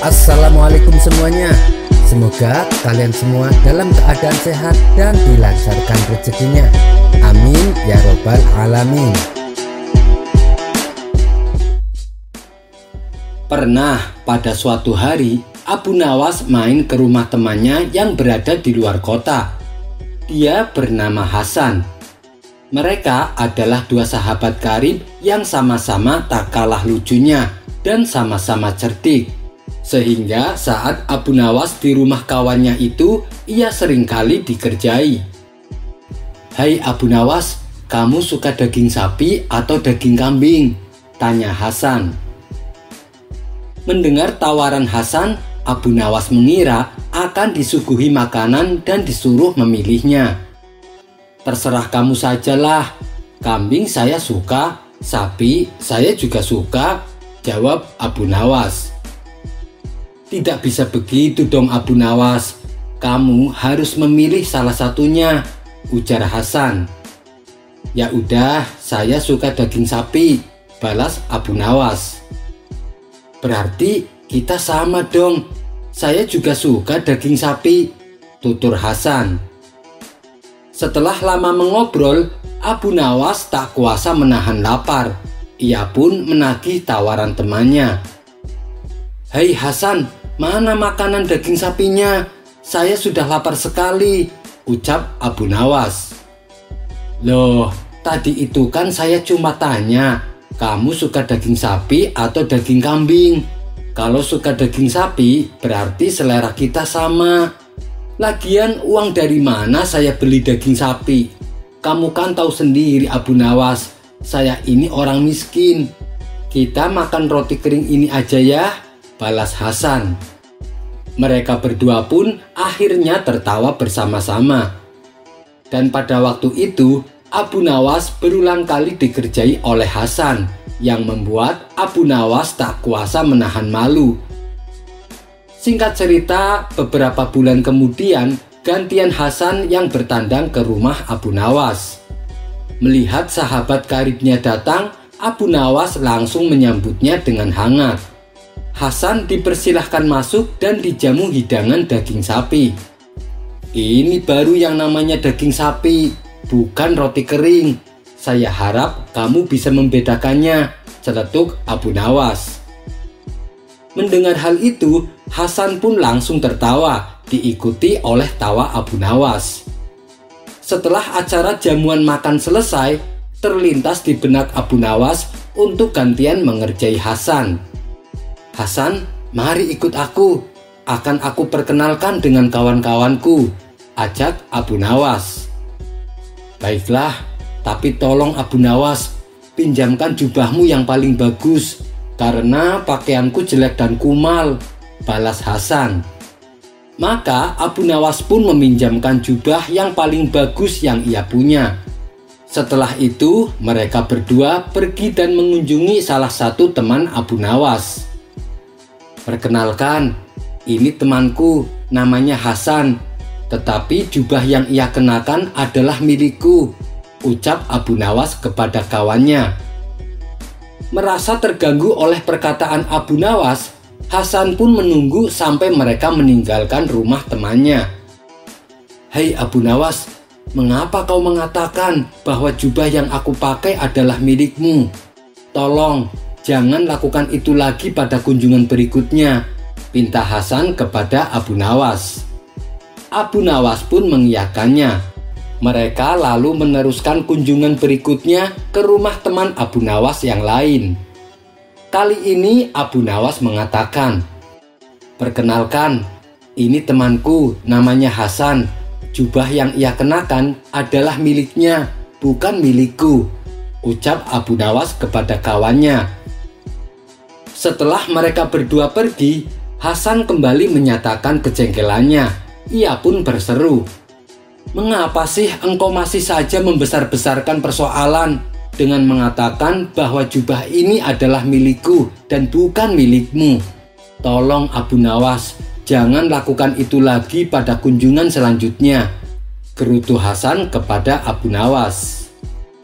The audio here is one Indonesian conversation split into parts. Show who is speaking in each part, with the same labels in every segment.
Speaker 1: Assalamualaikum semuanya. Semoga kalian semua dalam keadaan sehat dan dilancarkan rezekinya. Amin ya robbal alamin. Pernah pada suatu hari Abu Nawas main ke rumah temannya yang berada di luar kota. Dia bernama Hasan. Mereka adalah dua sahabat karib yang sama-sama tak kalah lucunya dan sama-sama cerdik. Sehingga saat Abu Nawas di rumah kawannya itu, ia seringkali dikerjai. "Hai Abu Nawas, kamu suka daging sapi atau daging kambing?" tanya Hasan. Mendengar tawaran Hasan, Abu Nawas mengira akan disuguhi makanan dan disuruh memilihnya. "Terserah kamu sajalah, kambing saya suka, sapi saya juga suka," jawab Abu Nawas. "Tidak bisa begitu dong Abu Nawas, kamu harus memilih salah satunya," ujar Hasan. "Ya udah, saya suka daging sapi," balas Abu Nawas. "Berarti kita sama dong, saya juga suka daging sapi," tutur Hasan. Setelah lama mengobrol, Abu Nawas tak kuasa menahan lapar. Ia pun menagih tawaran temannya. "Hei Hasan, mana makanan daging sapinya? Saya sudah lapar sekali," ucap Abu Nawas. "Loh, tadi itu kan saya cuma tanya, kamu suka daging sapi atau daging kambing? Kalau suka daging sapi, berarti selera kita sama. Lagian uang dari mana saya beli daging sapi? Kamu kan tahu sendiri Abu Nawas, saya ini orang miskin. Kita makan roti kering ini aja ya," balas Hasan. Mereka berdua pun akhirnya tertawa bersama-sama. Dan pada waktu itu, Abu Nawas berulang kali dikerjai oleh Hasan, yang membuat Abu Nawas tak kuasa menahan malu. Singkat cerita, beberapa bulan kemudian, gantian Hasan yang bertandang ke rumah Abu Nawas. Melihat sahabat karibnya datang, Abu Nawas langsung menyambutnya dengan hangat. Hasan dipersilahkan masuk dan dijamu hidangan daging sapi. "Ini baru yang namanya daging sapi, bukan roti kering. Saya harap kamu bisa membedakannya," celetuk Abu Nawas. Mendengar hal itu, Hasan pun langsung tertawa, diikuti oleh tawa Abu Nawas. Setelah acara jamuan makan selesai, terlintas di benak Abu Nawas untuk gantian mengerjai Hasan. "Hasan, mari ikut aku. Akan aku perkenalkan dengan kawan-kawanku," ajak Abu Nawas. "Baiklah, tapi tolong Abu Nawas, pinjamkan jubahmu yang paling bagus, karena pakaianku jelek dan kumal," balas Hasan. Maka Abu Nawas pun meminjamkan jubah yang paling bagus yang ia punya. Setelah itu, mereka berdua pergi dan mengunjungi salah satu teman Abu Nawas. "Perkenalkan, ini temanku, namanya Hasan. Tetapi jubah yang ia kenakan adalah milikku," ucap Abu Nawas kepada kawannya. Merasa terganggu oleh perkataan Abu Nawas, Hasan pun menunggu sampai mereka meninggalkan rumah temannya. "Hei Abu Nawas, mengapa kau mengatakan bahwa jubah yang aku pakai adalah milikmu? Tolong, jangan lakukan itu lagi pada kunjungan berikutnya," pinta Hasan kepada Abu Nawas. Abu Nawas pun mengiyakannya. Mereka lalu meneruskan kunjungan berikutnya ke rumah teman Abu Nawas yang lain. Kali ini Abu Nawas mengatakan, "Perkenalkan, ini temanku, namanya Hasan. Jubah yang ia kenakan adalah miliknya, bukan milikku," ucap Abu Nawas kepada kawannya. Setelah mereka berdua pergi, Hasan kembali menyatakan kejengkelannya. Ia pun berseru, "Mengapa sih engkau masih saja membesar-besarkan persoalan dengan mengatakan bahwa jubah ini adalah milikku dan bukan milikmu? Tolong Abu Nawas, jangan lakukan itu lagi pada kunjungan selanjutnya," gerutu Hasan kepada Abu Nawas.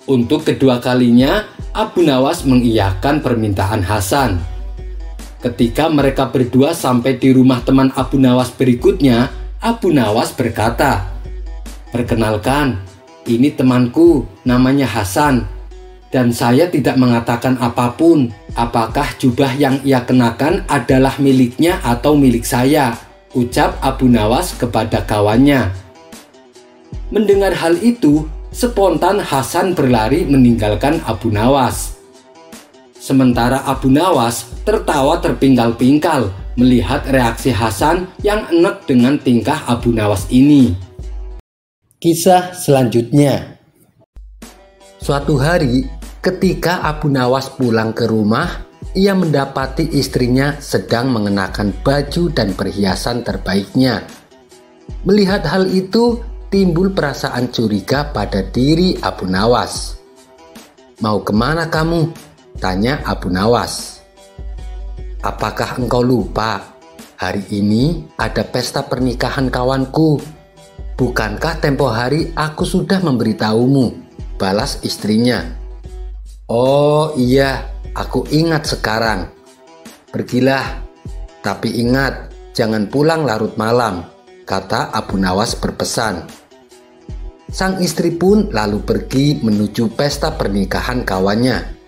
Speaker 1: Untuk kedua kalinya, Abu Nawas mengiyakan permintaan Hasan. Ketika mereka berdua sampai di rumah teman Abu Nawas berikutnya, Abu Nawas berkata, "Perkenalkan, ini temanku, namanya Hasan. Dan saya tidak mengatakan apapun, apakah jubah yang ia kenakan adalah miliknya atau milik saya," ucap Abu Nawas kepada kawannya. Mendengar hal itu, spontan Hasan berlari meninggalkan Abu Nawas. Sementara Abu Nawas tertawa terpingkal-pingkal melihat reaksi Hasan yang enek dengan tingkah Abu Nawas ini. Kisah selanjutnya. Suatu hari, ketika Abu Nawas pulang ke rumah, ia mendapati istrinya sedang mengenakan baju dan perhiasan terbaiknya. Melihat hal itu, timbul perasaan curiga pada diri Abu Nawas. "Mau kemana kamu?" tanya Abu Nawas. "Apakah engkau lupa? Hari ini ada pesta pernikahan kawanku. Bukankah tempo hari aku sudah memberitahumu?" balas istrinya. "Oh iya, aku ingat sekarang. Pergilah, tapi ingat jangan pulang larut malam," kata Abu Nawas berpesan. Sang istri pun lalu pergi menuju pesta pernikahan kawannya.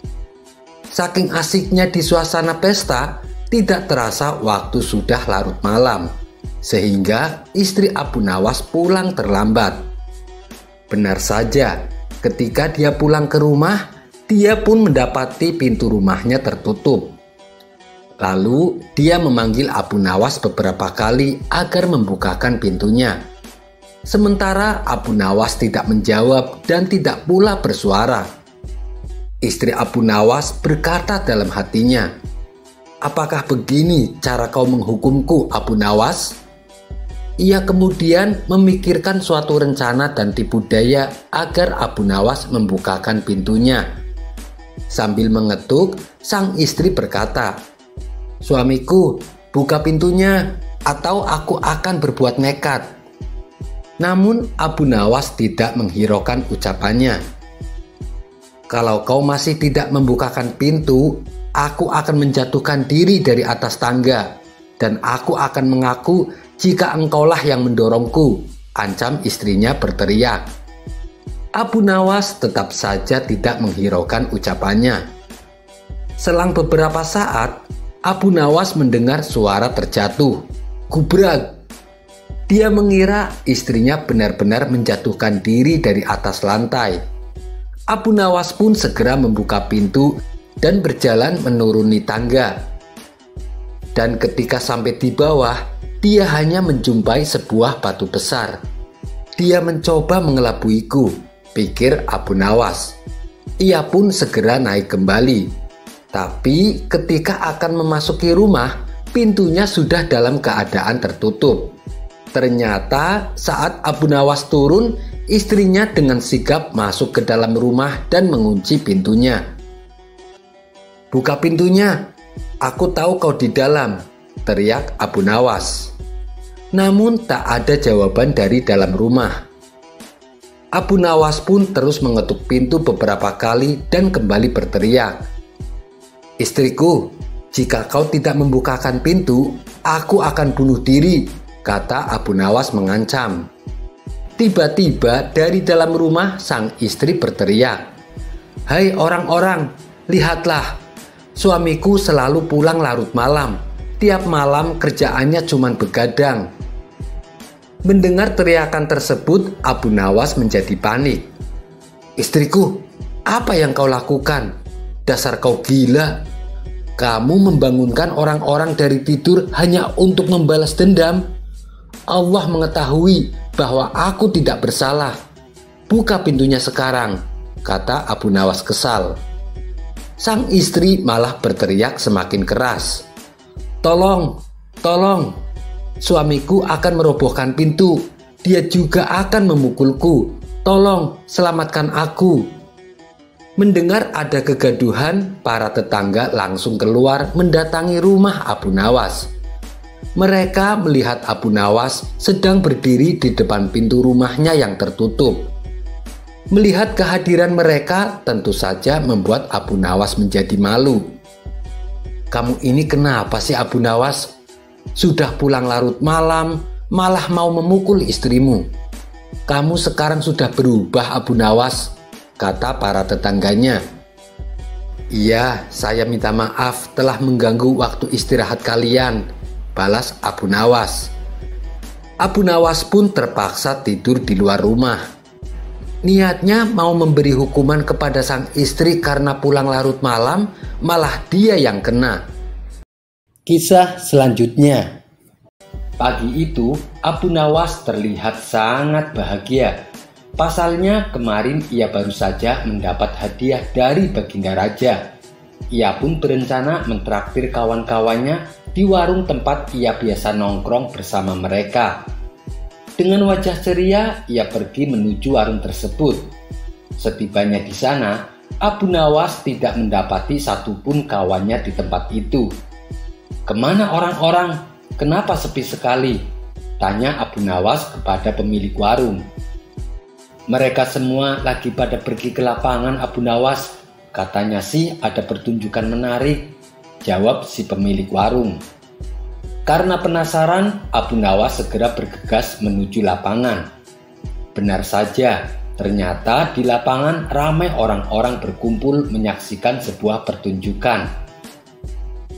Speaker 1: Saking asiknya di suasana pesta, tidak terasa waktu sudah larut malam, sehingga istri Abu Nawas pulang terlambat. Benar saja, ketika dia pulang ke rumah, dia pun mendapati pintu rumahnya tertutup. Lalu dia memanggil Abu Nawas beberapa kali agar membukakan pintunya. Sementara Abu Nawas tidak menjawab dan tidak pula bersuara. Istri Abu Nawas berkata dalam hatinya, "Apakah begini cara kau menghukumku, Abu Nawas?" Ia kemudian memikirkan suatu rencana dan tipu daya agar Abu Nawas membukakan pintunya. Sambil mengetuk, sang istri berkata, "Suamiku, buka pintunya atau aku akan berbuat nekat." Namun Abu Nawas tidak menghiraukan ucapannya. "Kalau kau masih tidak membukakan pintu, aku akan menjatuhkan diri dari atas tangga, dan aku akan mengaku jika engkaulah yang mendorongku," ancam istrinya berteriak. Abu Nawas tetap saja tidak menghiraukan ucapannya. Selang beberapa saat, Abu Nawas mendengar suara terjatuh. Gubrak! Dia mengira istrinya benar-benar menjatuhkan diri dari atas lantai. Abu Nawas pun segera membuka pintu dan berjalan menuruni tangga. Dan ketika sampai di bawah, dia hanya menjumpai sebuah batu besar. "Dia mencoba mengelabuiku," pikir Abu Nawas. Ia pun segera naik kembali. Tapi ketika akan memasuki rumah, pintunya sudah dalam keadaan tertutup. Ternyata saat Abu Nawas turun, istrinya dengan sigap masuk ke dalam rumah dan mengunci pintunya. "Buka pintunya, aku tahu kau di dalam," teriak Abu Nawas. Namun tak ada jawaban dari dalam rumah. Abu Nawas pun terus mengetuk pintu beberapa kali dan kembali berteriak, "Istriku, jika kau tidak membukakan pintu, aku akan bunuh diri," kata Abu Nawas mengancam. Tiba-tiba dari dalam rumah sang istri berteriak, "Hai orang-orang, lihatlah, suamiku selalu pulang larut malam. Tiap malam kerjaannya cuma begadang." Mendengar teriakan tersebut, Abu Nawas menjadi panik. "Istriku, apa yang kau lakukan? Dasar kau gila. Kamu membangunkan orang-orang dari tidur hanya untuk membalas dendam. Allah mengetahui bahwa aku tidak bersalah. Buka pintunya sekarang," kata Abu Nawas kesal. Sang istri malah berteriak semakin keras, "Tolong, tolong, suamiku akan merobohkan pintu. Dia juga akan memukulku. Tolong, selamatkan aku." Mendengar ada kegaduhan, para tetangga langsung keluar mendatangi rumah Abu Nawas. Mereka melihat Abu Nawas sedang berdiri di depan pintu rumahnya yang tertutup. Melihat kehadiran mereka tentu saja membuat Abu Nawas menjadi malu. Kamu ini kenapa sih Abu Nawas? Sudah pulang larut malam, malah mau memukul istrimu. Kamu sekarang sudah berubah Abu Nawas, kata para tetangganya. Iya, saya minta maaf telah mengganggu waktu istirahat kalian, balas Abu Nawas. Abu Nawas pun terpaksa tidur di luar rumah. Niatnya mau memberi hukuman kepada sang istri karena pulang larut malam, malah dia yang kena. Kisah selanjutnya. Pagi itu, Abu Nawas terlihat sangat bahagia. Pasalnya kemarin ia baru saja mendapat hadiah dari Baginda Raja. Ia pun berencana mentraktir kawan-kawannya di warung tempat ia biasa nongkrong bersama mereka. Dengan wajah ceria, ia pergi menuju warung tersebut. Setibanya di sana, Abu Nawas tidak mendapati satupun kawannya di tempat itu. "Kemana orang-orang? Kenapa sepi sekali?" tanya Abu Nawas kepada pemilik warung. "Mereka semua lagi pada pergi ke lapangan Abu Nawas. Katanya sih ada pertunjukan menarik," jawab si pemilik warung. Karena penasaran, Abu Nawas segera bergegas menuju lapangan. Benar saja, ternyata di lapangan ramai orang-orang berkumpul menyaksikan sebuah pertunjukan.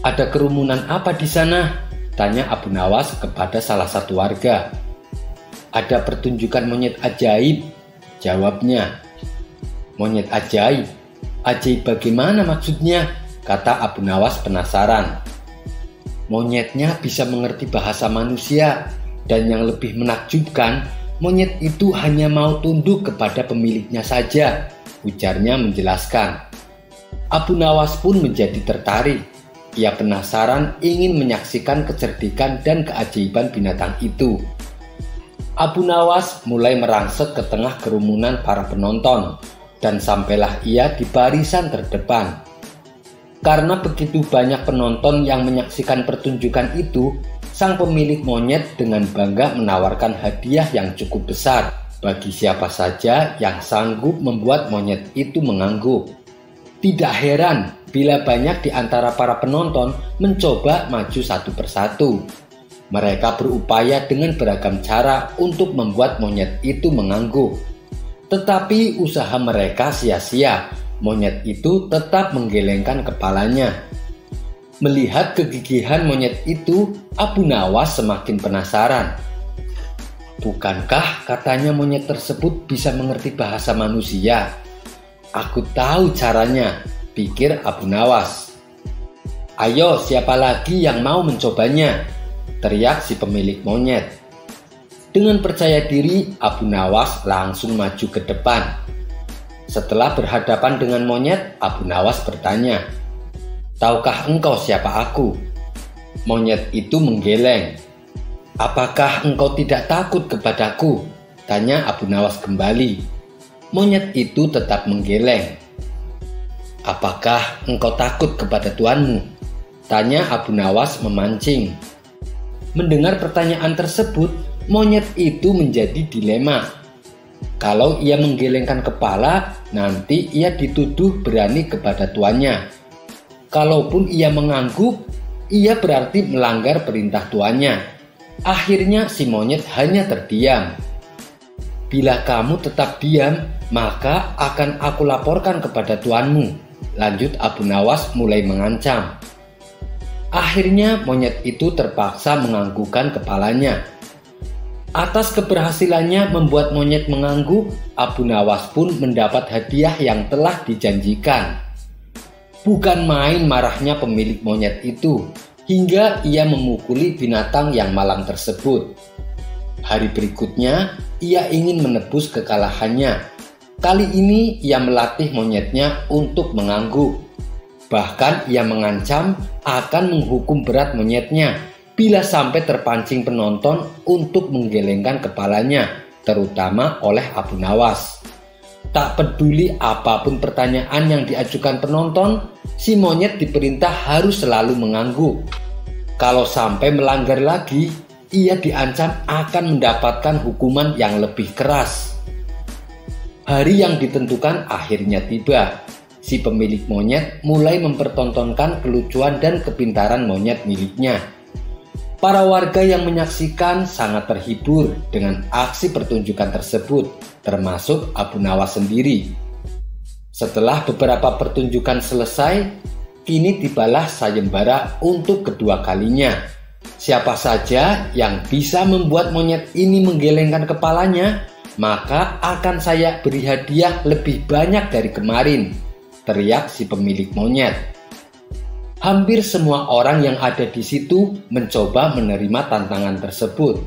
Speaker 1: "Ada kerumunan apa di sana?" tanya Abu Nawas kepada salah satu warga. "Ada pertunjukan monyet ajaib," jawabnya. "Monyet ajaib? Ajaib bagaimana maksudnya?" kata Abu Nawas penasaran. "Monyetnya bisa mengerti bahasa manusia, dan yang lebih menakjubkan, monyet itu hanya mau tunduk kepada pemiliknya saja," ujarnya menjelaskan. Abu Nawas pun menjadi tertarik. Ia penasaran ingin menyaksikan kecerdikan dan keajaiban binatang itu. Abu Nawas mulai merangsek ke tengah kerumunan para penonton, dan sampailah ia di barisan terdepan. Karena begitu banyak penonton yang menyaksikan pertunjukan itu, sang pemilik monyet dengan bangga menawarkan hadiah yang cukup besar bagi siapa saja yang sanggup membuat monyet itu mengangguk. Tidak heran bila banyak di antara para penonton mencoba maju satu persatu. Mereka berupaya dengan beragam cara untuk membuat monyet itu mengangguk. Tetapi usaha mereka sia-sia. Monyet itu tetap menggelengkan kepalanya. Melihat kegigihan monyet itu, Abu Nawas semakin penasaran. "Bukankah katanya monyet tersebut bisa mengerti bahasa manusia? Aku tahu caranya," pikir Abu Nawas. "Ayo, siapa lagi yang mau mencobanya?" teriak si pemilik monyet. Dengan percaya diri, Abu Nawas langsung maju ke depan. Setelah berhadapan dengan monyet, Abu Nawas bertanya, "Tahukah engkau siapa aku?" Monyet itu menggeleng. "Apakah engkau tidak takut kepadaku?" tanya Abu Nawas kembali. Monyet itu tetap menggeleng. "Apakah engkau takut kepada tuanmu?" tanya Abu Nawas memancing. Mendengar pertanyaan tersebut, monyet itu menjadi dilema. Kalau ia menggelengkan kepala, nanti ia dituduh berani kepada tuannya. Kalaupun ia mengangguk, ia berarti melanggar perintah tuannya. Akhirnya si monyet hanya terdiam. "Bila kamu tetap diam, maka akan aku laporkan kepada tuanmu," lanjut Abu Nawas mulai mengancam. Akhirnya monyet itu terpaksa menganggukkan kepalanya. Atas keberhasilannya membuat monyet mengangguk, Abu Nawas pun mendapat hadiah yang telah dijanjikan. Bukan main marahnya pemilik monyet itu, hingga ia memukuli binatang yang malang tersebut. Hari berikutnya, ia ingin menebus kekalahannya. Kali ini ia melatih monyetnya untuk mengangguk. Bahkan ia mengancam akan menghukum berat monyetnya bila sampai terpancing penonton untuk menggelengkan kepalanya, terutama oleh Abu Nawas. Tak peduli apapun pertanyaan yang diajukan penonton, si monyet diperintah harus selalu mengangguk. Kalau sampai melanggar lagi, ia diancam akan mendapatkan hukuman yang lebih keras. Hari yang ditentukan akhirnya tiba. si pemilik monyet mulai mempertontonkan kelucuan dan kepintaran monyet miliknya. Para warga yang menyaksikan sangat terhibur dengan aksi pertunjukan tersebut, termasuk Abu Nawas sendiri. Setelah beberapa pertunjukan selesai, kini tibalah sayembara untuk kedua kalinya. Siapa saja yang bisa membuat monyet ini menggelengkan kepalanya, maka akan saya beri hadiah lebih banyak dari kemarin, teriak si pemilik monyet. Hampir semua orang yang ada di situ mencoba menerima tantangan tersebut.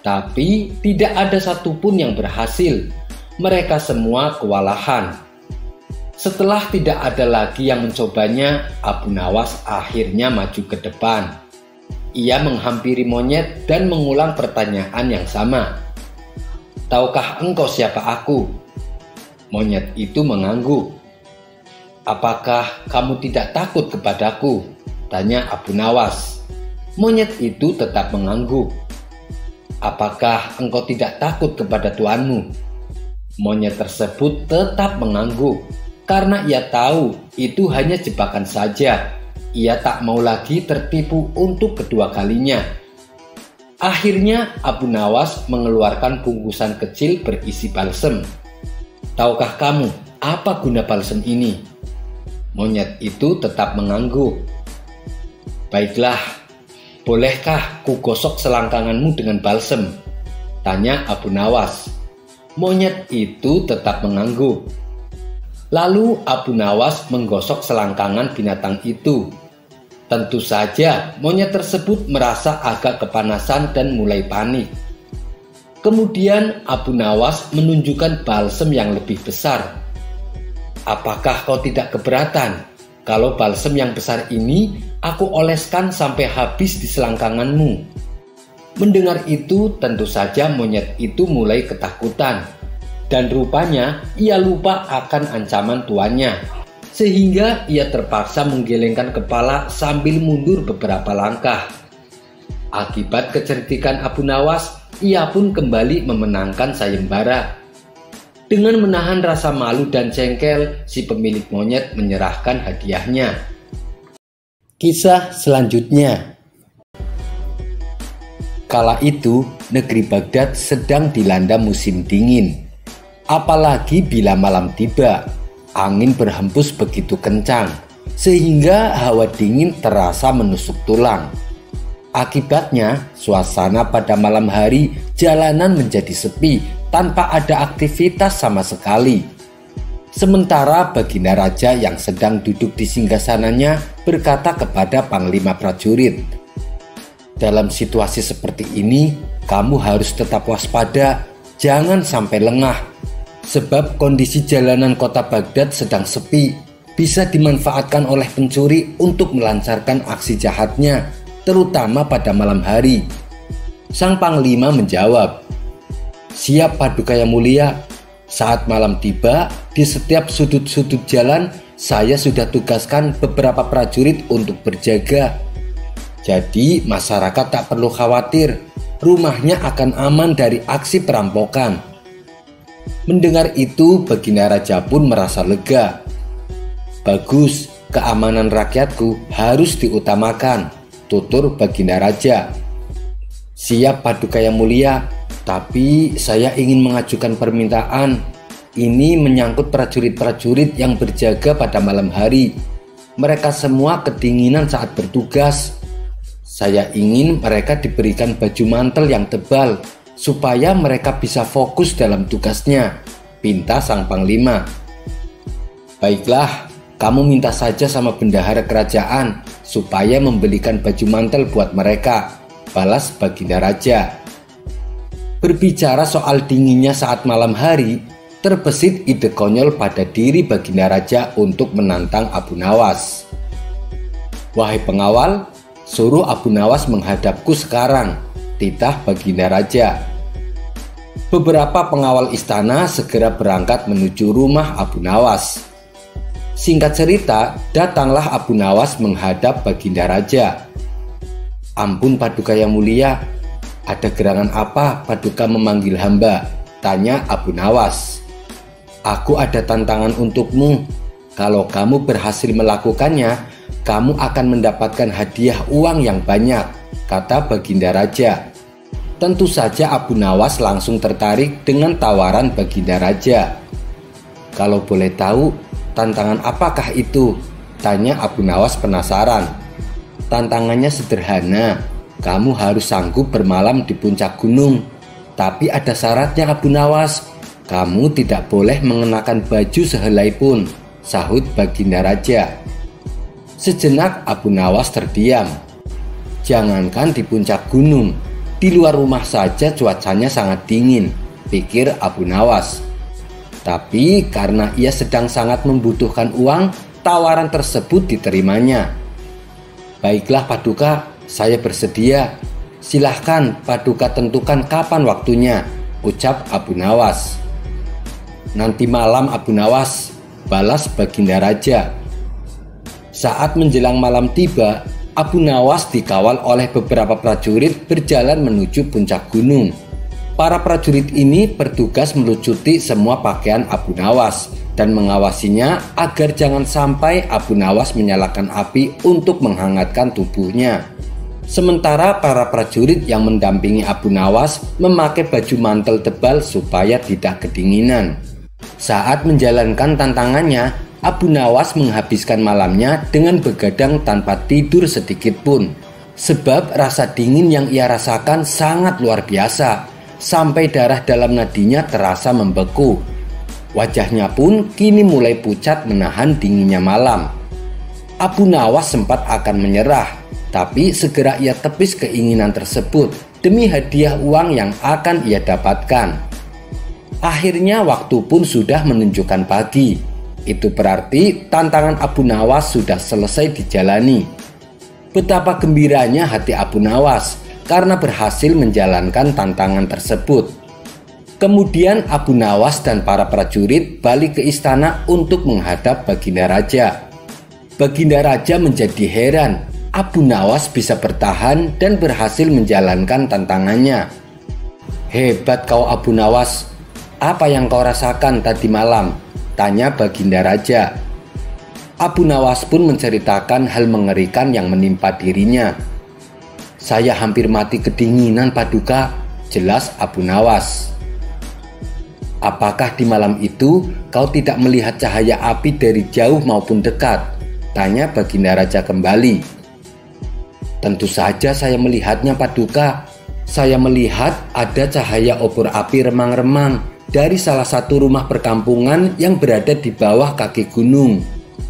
Speaker 1: Tapi tidak ada satupun yang berhasil. Mereka semua kewalahan. Setelah tidak ada lagi yang mencobanya, Abu Nawas akhirnya maju ke depan. Ia menghampiri monyet dan mengulang pertanyaan yang sama. "Tahukah engkau siapa aku?" Monyet itu mengangguk. "Apakah kamu tidak takut kepadaku?" tanya Abu Nawas. Monyet itu tetap mengangguk. "Apakah engkau tidak takut kepada tuanmu?" Monyet tersebut tetap mengangguk. Karena ia tahu itu hanya jebakan saja. Ia tak mau lagi tertipu untuk kedua kalinya. Akhirnya Abu Nawas mengeluarkan bungkusan kecil berisi balsem. "Tahukah kamu apa guna balsem ini?" Monyet itu tetap mengangguk. "Baiklah, bolehkah kugosok selangkanganmu dengan balsem?" tanya Abu Nawas. Monyet itu tetap mengangguk. Lalu Abu Nawas menggosok selangkangan binatang itu. Tentu saja monyet tersebut merasa agak kepanasan dan mulai panik. Kemudian Abu Nawas menunjukkan balsem yang lebih besar. "Apakah kau tidak keberatan kalau balsem yang besar ini aku oleskan sampai habis di selangkanganmu?" Mendengar itu tentu saja monyet itu mulai ketakutan. Dan rupanya ia lupa akan ancaman tuannya, sehingga ia terpaksa menggelengkan kepala sambil mundur beberapa langkah. Akibat kecerdikan Abu Nawas, ia pun kembali memenangkan sayembara. Dengan menahan rasa malu dan jengkel, si pemilik monyet menyerahkan hadiahnya. Kisah selanjutnya. Kala itu, negeri Baghdad sedang dilanda musim dingin. Apalagi bila malam tiba, angin berhembus begitu kencang, sehingga hawa dingin terasa menusuk tulang. Akibatnya, suasana pada malam hari jalanan menjadi sepi tanpa ada aktivitas sama sekali. Sementara Baginda Raja yang sedang duduk di singgasananya berkata kepada Panglima prajurit, "Dalam situasi seperti ini, kamu harus tetap waspada, jangan sampai lengah. Sebab kondisi jalanan kota Baghdad sedang sepi, bisa dimanfaatkan oleh pencuri untuk melancarkan aksi jahatnya, terutama pada malam hari." Sang Panglima menjawab, "Siap Paduka Yang Mulia. Saat malam tiba, di setiap sudut-sudut jalan, saya sudah tugaskan beberapa prajurit untuk berjaga. Jadi masyarakat tak perlu khawatir, rumahnya akan aman dari aksi perampokan." Mendengar itu, Baginda Raja pun merasa lega. "Bagus, keamanan rakyatku harus diutamakan," tutur Baginda Raja. "Siap Paduka Yang Mulia, tapi saya ingin mengajukan permintaan. Ini menyangkut prajurit-prajurit yang berjaga pada malam hari. Mereka semua kedinginan saat bertugas. Saya ingin mereka diberikan baju mantel yang tebal, supaya mereka bisa fokus dalam tugasnya," pinta sang Panglima. "Baiklah, kamu minta saja sama bendahara kerajaan supaya membelikan baju mantel buat mereka," balas Baginda Raja. Berbicara soal dinginnya saat malam hari, terbesit ide konyol pada diri Baginda Raja untuk menantang Abu Nawas. "Wahai pengawal, suruh Abu Nawas menghadapku sekarang," titah Baginda Raja. Beberapa pengawal istana segera berangkat menuju rumah Abu Nawas. Singkat cerita, datanglah Abu Nawas menghadap Baginda Raja. "Ampun Paduka Yang Mulia, ada gerangan apa Paduka memanggil hamba?" tanya Abu Nawas. "Aku ada tantangan untukmu. Kalau kamu berhasil melakukannya, kamu akan mendapatkan hadiah uang yang banyak, kata Baginda Raja. Tentu saja Abu Nawas langsung tertarik dengan tawaran Baginda Raja. Kalau boleh tahu, tantangan apakah itu? Tanya Abu Nawas penasaran. Tantangannya sederhana, kamu harus sanggup bermalam di puncak gunung. Tapi ada syaratnya Abu Nawas, kamu tidak boleh mengenakan baju sehelai pun, sahut Baginda Raja. Sejenak Abu Nawas terdiam. Jangankan di puncak gunung, di luar rumah saja cuacanya sangat dingin, pikir Abu Nawas. Tapi karena ia sedang sangat membutuhkan uang, tawaran tersebut diterimanya. Baiklah Paduka, saya bersedia. Silahkan Paduka tentukan kapan waktunya, ucap Abu Nawas. Nanti malam Abu Nawas, balas Baginda Raja. Saat menjelang malam tiba, Abu Nawas dikawal oleh beberapa prajurit berjalan menuju puncak gunung. Para prajurit ini bertugas melucuti semua pakaian Abu Nawas dan mengawasinya agar jangan sampai Abu Nawas menyalakan api untuk menghangatkan tubuhnya. Sementara para prajurit yang mendampingi Abu Nawas memakai baju mantel tebal supaya tidak kedinginan. Saat menjalankan tantangannya, Abu Nawas menghabiskan malamnya dengan begadang tanpa tidur sedikit pun. Sebab rasa dingin yang ia rasakan sangat luar biasa, sampai darah dalam nadinya terasa membeku. Wajahnya pun kini mulai pucat menahan dinginnya malam. Abu Nawas sempat akan menyerah, tapi segera ia tepis keinginan tersebut demi hadiah uang yang akan ia dapatkan. Akhirnya waktu pun sudah menunjukkan pagi. Itu berarti tantangan Abu Nawas sudah selesai dijalani. Betapa gembiranya hati Abu Nawas karena berhasil menjalankan tantangan tersebut. Kemudian Abu Nawas dan para prajurit balik ke istana untuk menghadap Baginda Raja. Baginda Raja menjadi heran, Abu Nawas bisa bertahan dan berhasil menjalankan tantangannya. Hebat kau Abu Nawas, apa yang kau rasakan tadi malam? Tanya Baginda Raja. Abu Nawas pun menceritakan hal mengerikan yang menimpa dirinya. Saya hampir mati kedinginan Paduka, jelas Abu Nawas. Apakah di malam itu kau tidak melihat cahaya api dari jauh maupun dekat? Tanya Baginda Raja kembali. Tentu saja saya melihatnya Paduka. Saya melihat ada cahaya obor api remang-remang dari salah satu rumah perkampungan yang berada di bawah kaki gunung,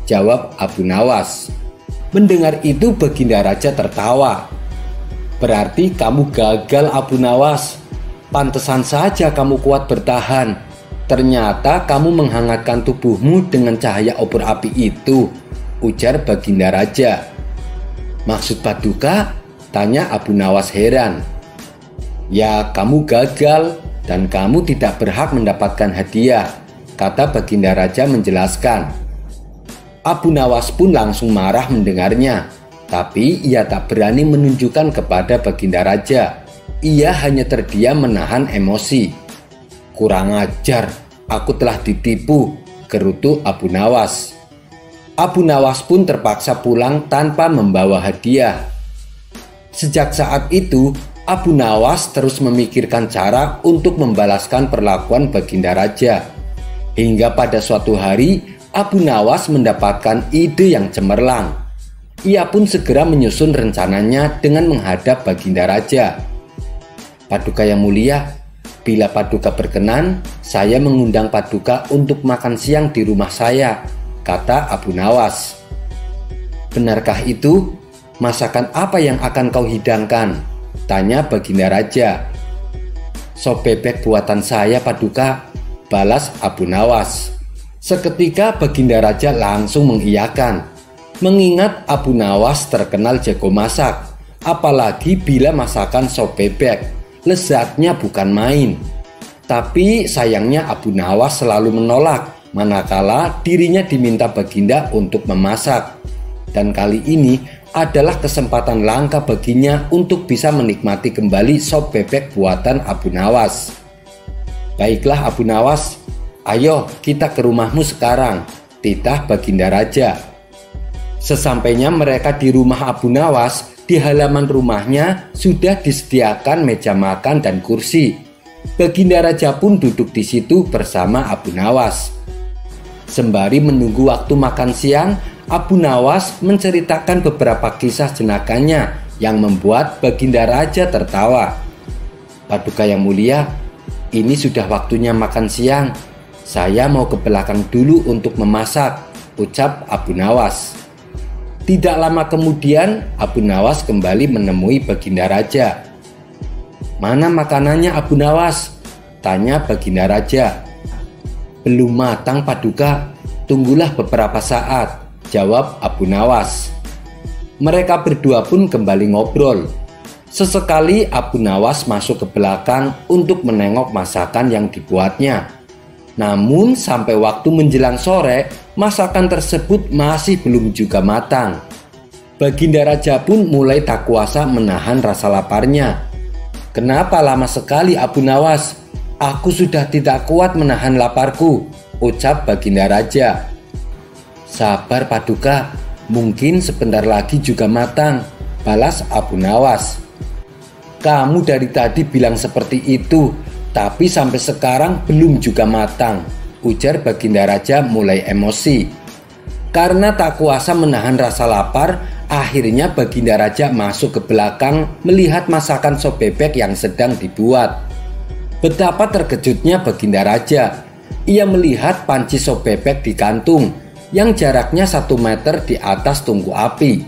Speaker 1: jawab Abu Nawas. Mendengar itu Baginda Raja tertawa. Berarti kamu gagal Abu Nawas. Pantesan saja kamu kuat bertahan. Ternyata kamu menghangatkan tubuhmu dengan cahaya obor api itu, ujar Baginda Raja. Maksud Paduka? Tanya Abu Nawas heran. Ya, kamu gagal dan kamu tidak berhak mendapatkan hadiah, kata Baginda Raja menjelaskan. Abu Nawas pun langsung marah mendengarnya. Tapi ia tak berani menunjukkan kepada Baginda Raja. Ia hanya terdiam menahan emosi. Kurang ajar, aku telah ditipu, gerutu Abu Nawas. Abu Nawas pun terpaksa pulang tanpa membawa hadiah. Sejak saat itu, Abu Nawas terus memikirkan cara untuk membalaskan perlakuan Baginda Raja. Hingga pada suatu hari, Abu Nawas mendapatkan ide yang cemerlang. Ia pun segera menyusun rencananya dengan menghadap Baginda Raja. Paduka yang mulia, bila Paduka berkenan, saya mengundang Paduka untuk makan siang di rumah saya, kata Abu Nawas. Benarkah itu? Masakan apa yang akan kau hidangkan? Tanya Baginda Raja. Sop bebek buatan saya Paduka, balas Abu Nawas. Seketika Baginda Raja langsung mengiyakan. Mengingat Abu Nawas terkenal jago masak, apalagi bila masakan sop bebek, lezatnya bukan main. Tapi sayangnya Abu Nawas selalu menolak, manakala dirinya diminta Baginda untuk memasak. Dan kali ini adalah kesempatan langka baginya untuk bisa menikmati kembali sop bebek buatan Abu Nawas. Baiklah Abu Nawas, ayo kita ke rumahmu sekarang.
Speaker 2: titah Baginda Raja. Sesampainya mereka di rumah Abu Nawas, di halaman rumahnya sudah disediakan meja makan dan kursi. Baginda Raja pun duduk di situ bersama Abu Nawas. Sembari menunggu waktu makan siang, Abu Nawas menceritakan beberapa kisah jenakanya yang membuat Baginda Raja tertawa. "Paduka yang mulia, ini sudah waktunya makan siang. Saya mau ke belakang dulu untuk memasak," ucap Abu Nawas. Tidak lama kemudian, Abu Nawas kembali menemui Baginda Raja. "Mana makanannya, Abu Nawas?" tanya Baginda Raja. "Belum matang, Paduka. Tunggulah beberapa saat," jawab Abu Nawas. Mereka berdua pun kembali ngobrol. Sesekali Abu Nawas masuk ke belakang untuk menengok masakan yang dibuatnya. Namun sampai waktu menjelang sore, masakan tersebut masih belum juga matang. Baginda Raja pun mulai tak kuasa menahan rasa laparnya. "Kenapa lama sekali, Abu Nawas? Aku sudah tidak kuat menahan laparku," ucap Baginda Raja. "Sabar, Paduka, mungkin sebentar lagi juga matang," balas Abu Nawas. "Kamu dari tadi bilang seperti itu, tapi sampai sekarang belum juga matang," ujar Baginda Raja mulai emosi. Karena tak kuasa menahan rasa lapar, akhirnya Baginda Raja masuk ke belakang melihat masakan sop bebek yang sedang dibuat. Betapa terkejutnya Baginda Raja. Ia melihat panci sop bebek digantung yang jaraknya 1 meter di atas tungku api.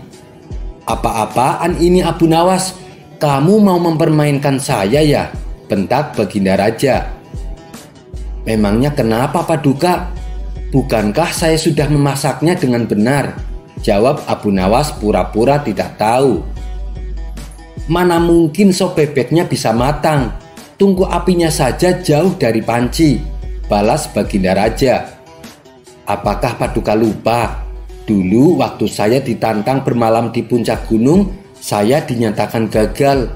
Speaker 2: "Apa-apaan ini, Abu Nawas? Kamu mau mempermainkan saya ya?" bentak Baginda Raja. "Memangnya kenapa, Paduka? Bukankah saya sudah memasaknya dengan benar?" jawab Abu Nawas pura-pura tidak tahu. "Mana mungkin sop bebeknya bisa matang? Tungku apinya saja jauh dari panci," balas Baginda Raja. "Apakah Paduka lupa? Dulu waktu saya ditantang bermalam di puncak gunung, saya dinyatakan gagal.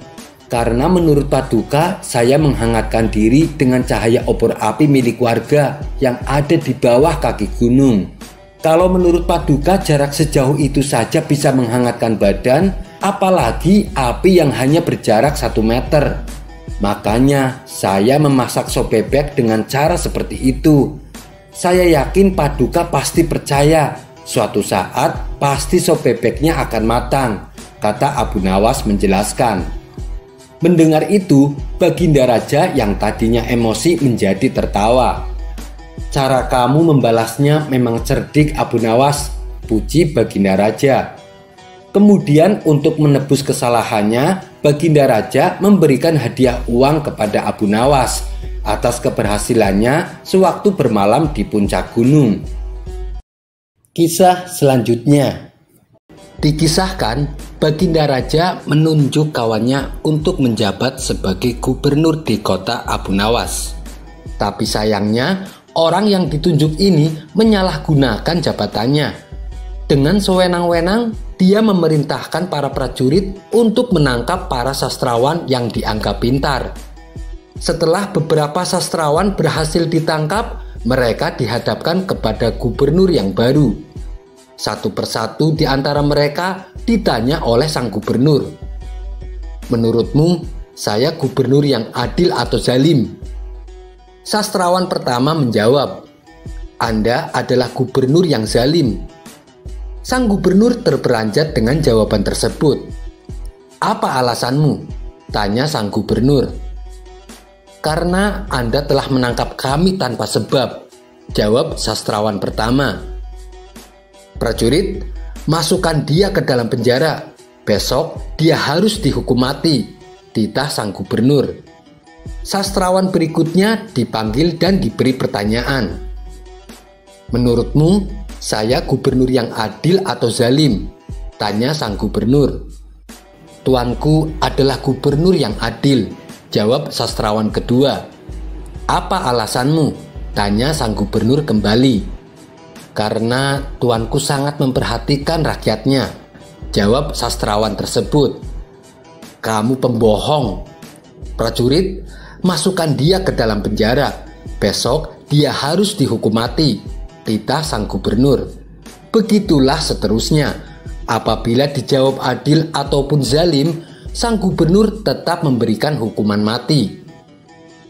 Speaker 2: Karena menurut Paduka, saya menghangatkan diri dengan cahaya obor api milik warga yang ada di bawah kaki gunung. Kalau menurut Paduka jarak sejauh itu saja bisa menghangatkan badan, apalagi api yang hanya berjarak 1 meter. Makanya saya memasak sop bebek dengan cara seperti itu. Saya yakin Paduka pasti percaya, suatu saat pasti sop bebeknya akan matang," kata Abu Nawas menjelaskan. Mendengar itu, Baginda Raja yang tadinya emosi menjadi tertawa. "Cara kamu membalasnya memang cerdik, Abu Nawas," puji Baginda Raja. Kemudian untuk menebus kesalahannya, Baginda Raja memberikan hadiah uang kepada Abu Nawas atas keberhasilannya sewaktu bermalam di puncak gunung. Kisah selanjutnya. Dikisahkan, Baginda Raja menunjuk kawannya untuk menjabat sebagai gubernur di kota Abu Nawas. Tapi sayangnya, orang yang ditunjuk ini menyalahgunakan jabatannya. Dengan sewenang-wenang, dia memerintahkan para prajurit untuk menangkap para sastrawan yang dianggap pintar. Setelah beberapa sastrawan berhasil ditangkap, mereka dihadapkan kepada gubernur yang baru. Satu persatu di antara mereka ditanya oleh sang gubernur, "Menurutmu, saya gubernur yang adil atau zalim?" Sastrawan pertama menjawab, "Anda adalah gubernur yang zalim." Sang gubernur terperanjat dengan jawaban tersebut. "Apa alasanmu?" tanya sang gubernur. "Karena Anda telah menangkap kami tanpa sebab," jawab sastrawan pertama. "Prajurit, masukkan dia ke dalam penjara. Besok dia harus dihukum mati," titah sang gubernur. Sastrawan berikutnya dipanggil dan diberi pertanyaan. "Menurutmu, saya gubernur yang adil atau zalim?" tanya sang gubernur. "Tuanku adalah gubernur yang adil," jawab sastrawan kedua. "Apa alasanmu?" tanya sang gubernur kembali. "Karena tuanku sangat memperhatikan rakyatnya," jawab sastrawan tersebut. "Kamu pembohong. Prajurit, masukkan dia ke dalam penjara. Besok dia harus dihukum mati," titah sang gubernur. Begitulah seterusnya. Apabila dijawab adil ataupun zalim, sang gubernur tetap memberikan hukuman mati.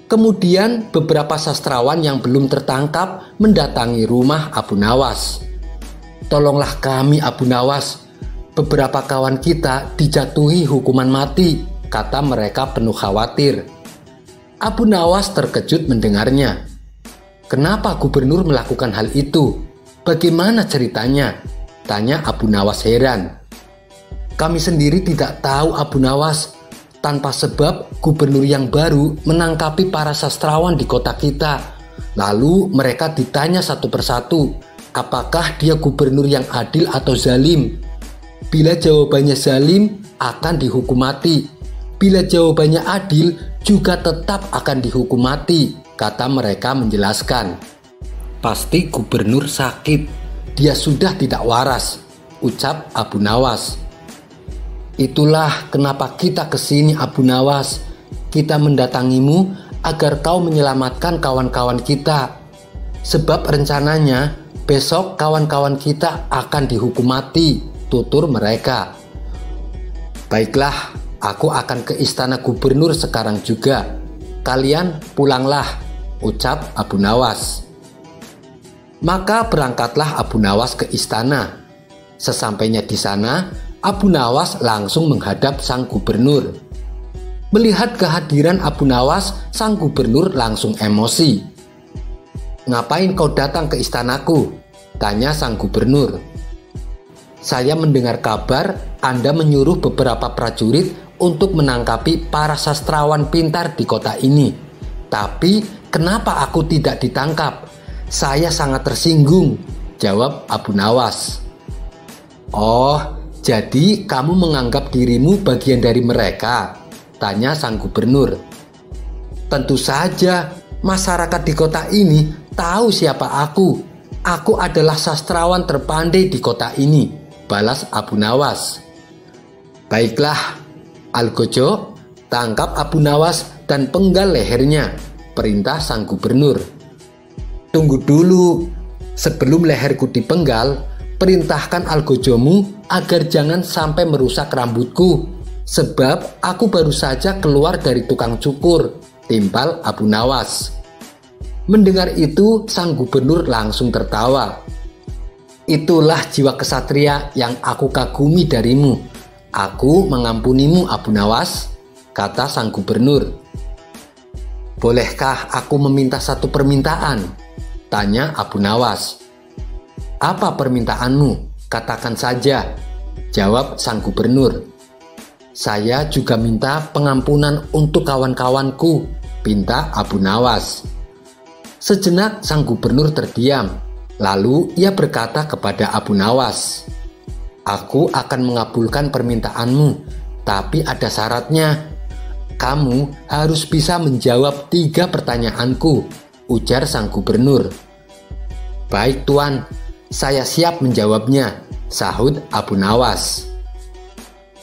Speaker 2: Kemudian beberapa sastrawan yang belum tertangkap mendatangi rumah Abu Nawas. "Tolonglah kami Abu Nawas, beberapa kawan kita dijatuhi hukuman mati," kata mereka penuh khawatir. Abu Nawas terkejut mendengarnya. "Kenapa gubernur melakukan hal itu? Bagaimana ceritanya?" tanya Abu Nawas heran. "Kami sendiri tidak tahu Abu Nawas. Tanpa sebab gubernur yang baru menangkapi para sastrawan di kota kita. Lalu mereka ditanya satu persatu, apakah dia gubernur yang adil atau zalim. Bila jawabannya zalim, akan dihukum mati. Bila jawabannya adil, juga tetap akan dihukum mati," kata mereka menjelaskan. "Pasti gubernur sakit. Dia sudah tidak waras," ucap Abu Nawas. "Itulah kenapa kita kesini Abu Nawas. Kita mendatangimu agar kau menyelamatkan kawan-kawan kita. Sebab rencananya besok kawan-kawan kita akan dihukum mati," tutur mereka. "Baiklah, aku akan ke istana gubernur sekarang juga. Kalian pulanglah," ucap Abu Nawas. Maka berangkatlah Abu Nawas ke istana. Sesampainya di sana, Abu Nawas langsung menghadap sang gubernur. Melihat kehadiran Abu Nawas, sang gubernur langsung emosi. "Ngapain kau datang ke istanaku?" tanya sang gubernur. "Saya mendengar kabar Anda menyuruh beberapa prajurit untuk menangkapi para sastrawan pintar di kota ini. Tapi kenapa aku tidak ditangkap? Saya sangat tersinggung," jawab Abu Nawas. "Oh, jadi kamu menganggap dirimu bagian dari mereka?" tanya sang gubernur. "Tentu saja, masyarakat di kota ini tahu siapa aku. Aku adalah sastrawan terpandai di kota ini," balas Abu Nawas. "Baiklah, Algojo, tangkap Abu Nawas dan penggal lehernya," perintah sang gubernur. "Tunggu dulu, sebelum leherku dipenggal, perintahkan algojomu agar jangan sampai merusak rambutku, sebab aku baru saja keluar dari tukang cukur," timpal Abu Nawas. Mendengar itu, sang gubernur langsung tertawa. "Itulah jiwa kesatria yang aku kagumi darimu. Aku mengampunimu Abu Nawas," kata sang gubernur. "Bolehkah aku meminta satu permintaan?" tanya Abu Nawas. "Apa permintaanmu? Katakan saja," jawab sang gubernur. "Saya juga minta pengampunan untuk kawan-kawanku," pinta Abu Nawas. Sejenak sang gubernur terdiam. Lalu ia berkata kepada Abu Nawas, "Aku akan mengabulkan permintaanmu, tapi ada syaratnya. Kamu harus bisa menjawab 3 pertanyaanku," ujar sang gubernur. "Baik Tuan, saya siap menjawabnya," sahut Abu Nawas.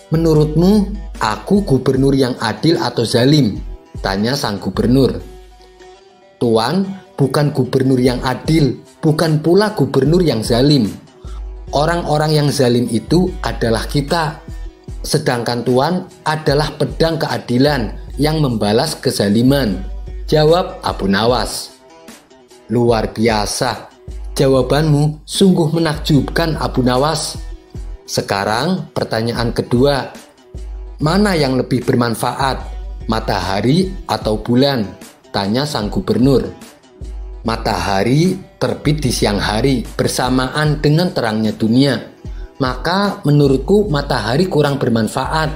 Speaker 2: "Menurutmu, aku gubernur yang adil atau zalim?" tanya sang gubernur. "Tuan, bukan gubernur yang adil, bukan pula gubernur yang zalim. Orang-orang yang zalim itu adalah kita. Sedangkan Tuan adalah pedang keadilan yang membalas kezaliman," jawab Abu Nawas. "Luar biasa. Jawabanmu sungguh menakjubkan Abu Nawas. Sekarang pertanyaan kedua. Mana yang lebih bermanfaat, matahari atau bulan?" tanya sang gubernur. "Matahari terbit di siang hari bersamaan dengan terangnya dunia. Maka menurutku matahari kurang bermanfaat.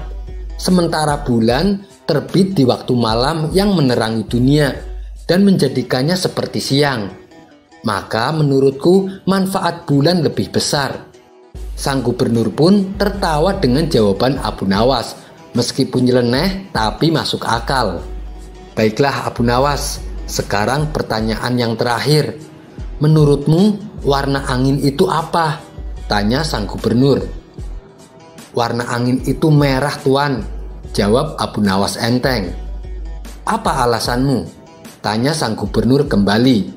Speaker 2: Sementara bulan terbit di waktu malam yang menerangi dunia dan menjadikannya seperti siang. Maka menurutku manfaat bulan lebih besar." Sang gubernur pun tertawa dengan jawaban Abu Nawas. Meskipun nyeleneh tapi masuk akal. "Baiklah Abu Nawas, sekarang pertanyaan yang terakhir. Menurutmu warna angin itu apa?" tanya sang gubernur. "Warna angin itu merah Tuan," jawab Abu Nawas enteng. "Apa alasanmu?" tanya sang gubernur kembali.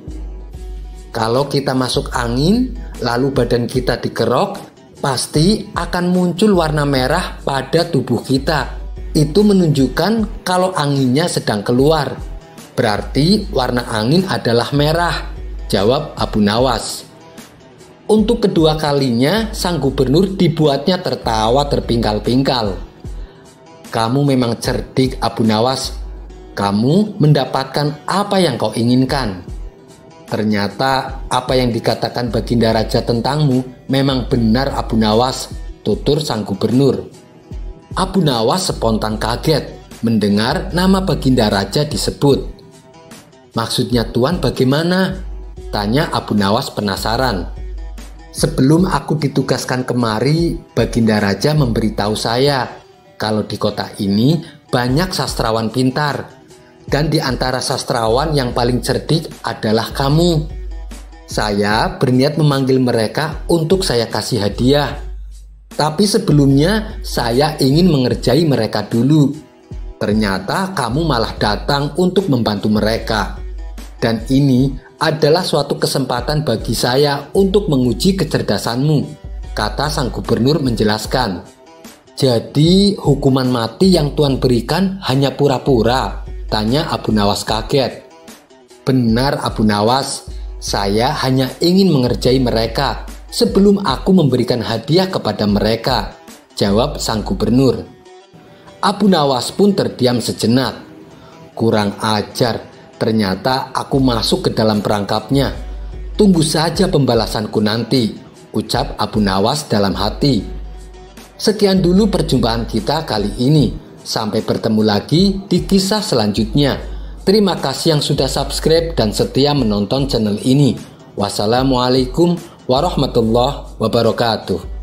Speaker 2: Kalau kita masuk angin, lalu badan kita dikerok, pasti akan muncul warna merah pada tubuh kita. Itu menunjukkan kalau anginnya sedang keluar. Berarti warna angin adalah merah, jawab Abu Nawas. Untuk kedua kalinya, sang gubernur dibuatnya tertawa terpingkal-pingkal. Kamu memang cerdik, Abu Nawas. Kamu mendapatkan apa yang kau inginkan. Ternyata apa yang dikatakan Baginda Raja tentangmu memang benar, Abu Nawas, tutur sang gubernur. Abu Nawas spontan kaget mendengar nama Baginda Raja disebut. Maksudnya Tuan bagaimana? Tanya Abu Nawas penasaran. Sebelum aku ditugaskan kemari, Baginda Raja memberitahu saya kalau di kota ini banyak sastrawan pintar. Dan di antara sastrawan yang paling cerdik adalah kamu. Saya berniat memanggil mereka untuk saya kasih hadiah. Tapi sebelumnya saya ingin mengerjai mereka dulu. Ternyata kamu malah datang untuk membantu mereka. Dan ini adalah suatu kesempatan bagi saya untuk menguji kecerdasanmu, kata sang gubernur menjelaskan. Jadi hukuman mati yang Tuan berikan hanya pura-pura? Tanya Abu Nawas kaget. Benar Abu Nawas, saya hanya ingin mengerjai mereka sebelum aku memberikan hadiah kepada mereka, jawab sang gubernur. Abu Nawas pun terdiam sejenak. Kurang ajar, ternyata aku masuk ke dalam perangkapnya. Tunggu saja pembalasanku nanti, ucap Abu Nawas dalam hati. Sekian dulu perjumpaan kita kali ini. Sampai bertemu lagi di kisah selanjutnya. Terima kasih yang sudah subscribe dan setia menonton channel ini. Wassalamualaikum warahmatullahi wabarakatuh.